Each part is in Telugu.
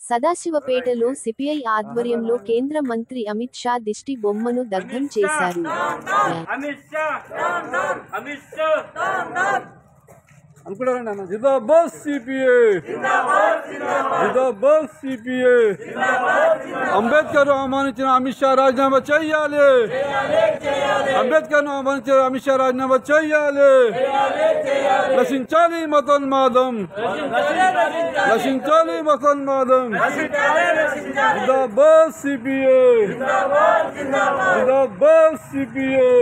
సదాశివపేటలో సిపిఐ ఆధ్వర్యంలో కేంద్ర మంత్రి అమిత్ షా దిష్టి బొమ్మను దగ్ధం చేశారు. జిందాబాద్ సిపిఐ, జిందాబాద్ సిపిఐ. అంబేద్కర్ ఆహ్వానించిన అమిత్ షా రాజీనామా చేయాలి. అంబేద్కర్ ఆహ్వానించిన అమిత్ షా రాజీనామా చేయాలి. నశించాలి మతోన్మాదం, నశించాలి మతోన్మాదం. జిందాబాద్ సిపిఐ, జిందాబాద్ సిపిఐ.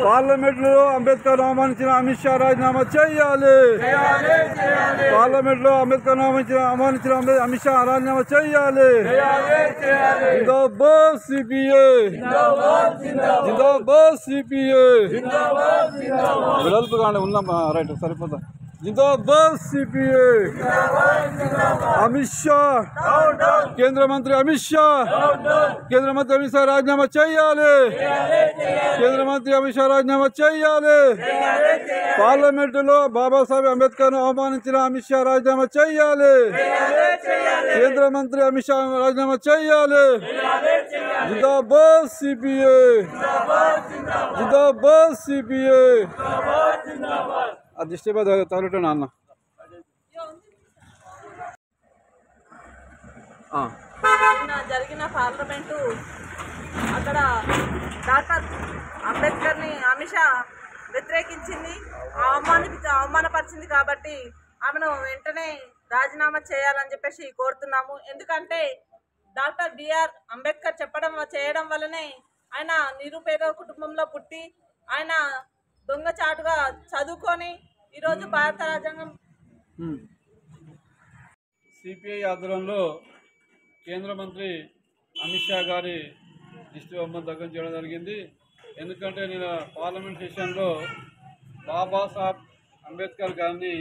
పార్లమెంట్ లో అంబేద్కర్ ఆహ్వానించిన అమిత్ షా రాజీనామా చేయాలి. పార్లమెంట్ లో అంబేద్కర్ ఆహ్వానించిన అమిత్ షా రాజీనామా చేయాలి. జిందాబాద్ సిపిఐ, జిందాబాద్ సిపిఐ. వెడల్పుగానే ఉన్నాం, రైట్ సరిపోతా. జిందాబాద్ సిపిఐ. అమిత్ షా, కేంద్ర మంత్రి అమిత్ షా, కేంద్ర మంత్రి అమిత్ షా రాజీనామా చేయాలి. కేంద్ర మంత్రి అమిత్ షా రాజీనామా చేయాలి. పార్లమెంటులో బాబాసాహెబ్ అంబేద్కర్ ఆహ్వానించిన అమిత్ షా రాజీనామా చేయాలి. కేంద్ర మంత్రి అమిత్ షా రాజీనామా చేయాలి. జిందాబాద్ సిపిఐ, జిందాబాద్ సిపిఐ. అది దిష్టిబాద్ తగలటం అన్న. జరిగిన పార్లమెంటు అక్కడ డాక్టర్ అంబేద్కర్ని అమిత్ షా వ్యతిరేకించింది, అవమానపరిచింది. కాబట్టి ఆమెను వెంటనే రాజీనామా చేయాలని చెప్పేసి కోరుతున్నాము. ఎందుకంటే డాక్టర్ బిఆర్ అంబేద్కర్ చేయడం వల్లనే ఆయన నిరుపేద కుటుంబంలో పుట్టి ఆయన దొంగచాటుగా చదువుకొని ఈరోజు భారత రాజ్యాంగం. సిపిఐ ఆధ్వర్యంలో కేంద్ర మంత్రి అమిత్ షా గారి దిష్టి బొమ్మను దగ్గర చేయడం జరిగింది. ఎందుకంటే నేను పార్లమెంట్ సెషన్లో బాబాసాహెబ్ అంబేద్కర్ గారిని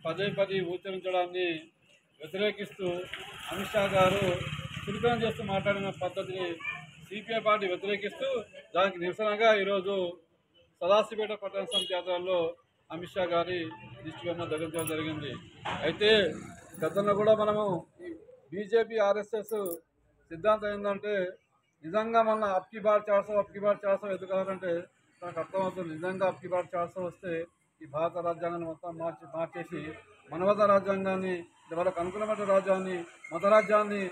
పదే ఉచ్చరించడాన్ని వ్యతిరేకిస్తూ అమిత్ షా గారు చురుకం చేస్తూ మాట్లాడిన పద్ధతిని సిపిఐ పార్టీ వ్యతిరేకిస్తూ దానికి నిరసనగా ఈరోజు సదాశివపేట పట్టణ సమితి ఆధ్వర్యంలో అమిత్ షా గారి దిష్టి బొమ్మ దగ్గర జరిగింది. అయితే గతంలో కూడా మనము బీజేపీ ఆర్ఎస్ఎస్ సిద్ధాంతం ఏంటంటే నిజంగా మన అప్కి బార్ 400 ఎదుగుతారంటే మనకు అర్థమవుతుంది. నిజంగా అప్కి బార్ 400 వస్తే ఈ భారత రాజ్యాంగాన్ని మొత్తం మార్చేసి మనవత రాజ్యాంగాన్ని, వాళ్ళకు అనుకూలమైన రాజ్యాన్ని, మత రాజ్యాన్ని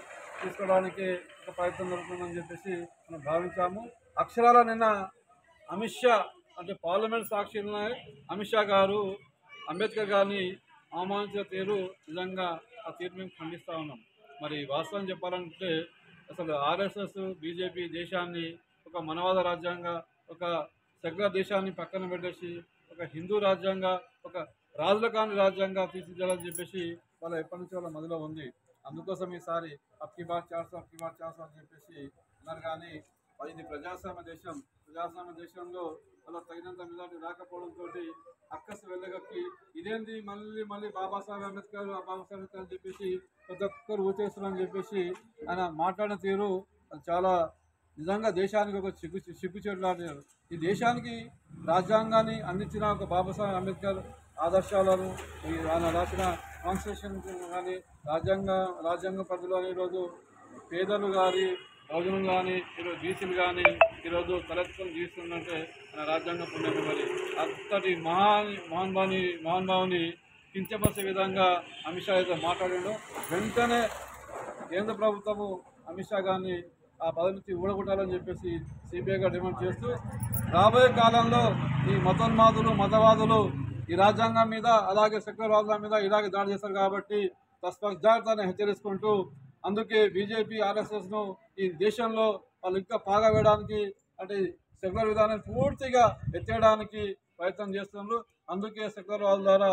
తీసుకోవడానికి ఒక ప్రయత్నం జరుగుతుందని చెప్పేసి మనం భావించాము. అక్షరాల నిన్న అమిత్ షా అంటే పార్లమెంట్ సాక్షి అమిత్ షా గారు అంబేద్కర్ గారిని అవమానించిన తీరు నిజంగా ఆ తీరు మేము ఖండిస్తూ ఉన్నాం. మరి వాస్తవం చెప్పాలంటే అసలు ఆర్ఎస్ఎస్ బీజేపీ దేశాన్ని ఒక మనవాద రాజ్యాంగ, ఒక సెక్యులర్ దేశాన్ని పక్కన పెట్టేసి ఒక హిందూ రాజ్యాంగ, ఒక రాజుల కాని రాజ్యాంగ తీర్చిదిద్దాలని చెప్పేసి వాళ్ళ ఎప్పటి నుంచి వాళ్ళ మదిలో ఉంది. అందుకోసం ఈసారి అప్కి బార్ 400 అని చెప్పేసి అన్నారు. కానీ ఇది ప్రజాస్వామ్య దేశంలో వాళ్ళ తగినంత మెజార్టీ రాకపోవడంతో అక్కసు వెళ్ళగక్కి ఇదేంది మళ్ళీ బాబాసాహెబ్ అంబేద్కర్ అని చెప్పేసి ప్రతి ఒక్కరు ఊచేస్తున్నారని చెప్పేసి ఆయన మాట్లాడిన తీరు చాలా నిజంగా దేశానికి ఒక సిగ్గుచేట్లాడారు. ఈ దేశానికి రాజ్యాంగాన్ని అందించిన ఒక బాబాసాహెబ్ అంబేద్కర్ ఆదర్శాలను ఆయన రాసిన కాన్స్టిట్యూషన్ కానీ రాజ్యాంగ పరిధిలో ఈరోజు పేదలు కానీ బహుజనులు కానీ ఈరోజు బీసీలు కానీ ఈరోజు తలెత్తుకొని జీవిస్తుందంటే మన రాజ్యాంగం పుణ్యమే. మరి అంతటి మహానుభావుని కించపరిచే విధంగా అమిత్ షా అయితే మాట్లాడాడు. వెంటనే కేంద్ర ప్రభుత్వము అమిత్ షా గారిని ఆ పదవి నుంచి ఊడగొట్టాలని చెప్పేసి సిబిఐగా డిమాండ్ చేస్తూ రాబోయే కాలంలో ఈ మతవాదులు ఈ రాజ్యాంగం మీద అలాగే సెక్యులర్వాదుల మీద ఇలాగే దాడి చేస్తారు. కాబట్టి తస్మాత్ హెచ్చరిస్తుంటూ అందుకే బీజేపీ ఆర్ఎస్ఎస్ను ఈ దేశంలో వాళ్ళు ఇంకా పాగా వేయడానికి అంటే సెక్యులర్ విధానాన్ని పూర్తిగా ఎత్తేయడానికి ప్రయత్నం చేస్తున్నారు. అందుకే సెక్యులర్ వాళ్ళ ద్వారా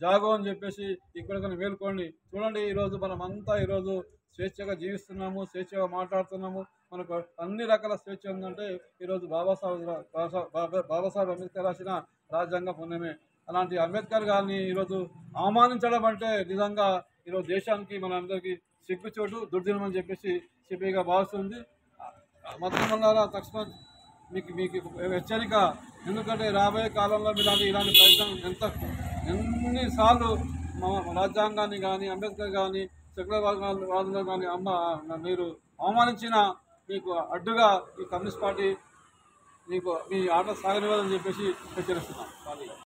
జాగో అని చెప్పేసి ఇక్కడ మేల్కోండి. చూడండి, ఈరోజు మనమంతా ఈరోజు స్వేచ్ఛగా జీవిస్తున్నాము, స్వేచ్ఛగా మాట్లాడుతున్నాము. మనకు అన్ని రకాల స్వేచ్ఛ ఉందంటే ఈరోజు బాబాసాహెబ్ అంబేద్కర్ రాసిన రాజ్యాంగ పుణ్యమే. అలాంటి అంబేద్కర్ గారిని ఈరోజు అవమానించడం అంటే నిజంగా ఈరోజు దేశానికి మనందరికీ సిగ్గుచోటు, దుర్దినం అని చెప్పేసి సిపిఐగా భావిస్తుంది. మొత్తం తక్షణ మీకు హెచ్చరిక. ఎందుకంటే రాబోయే కాలంలో ఇలాంటి ప్రయత్నం ఎన్నిసార్లు రాజ్యాంగాన్ని కానీ అంబేద్కర్ కానీ సెక్యులర్ వాదులను కానీ మీరు అవమానించిన మీకు అడ్డుగా ఈ కమ్యూనిస్ట్ పార్టీ మీకు మీ ఆట సాగనివ్వదని చెప్పేసి హెచ్చరిస్తున్నాం.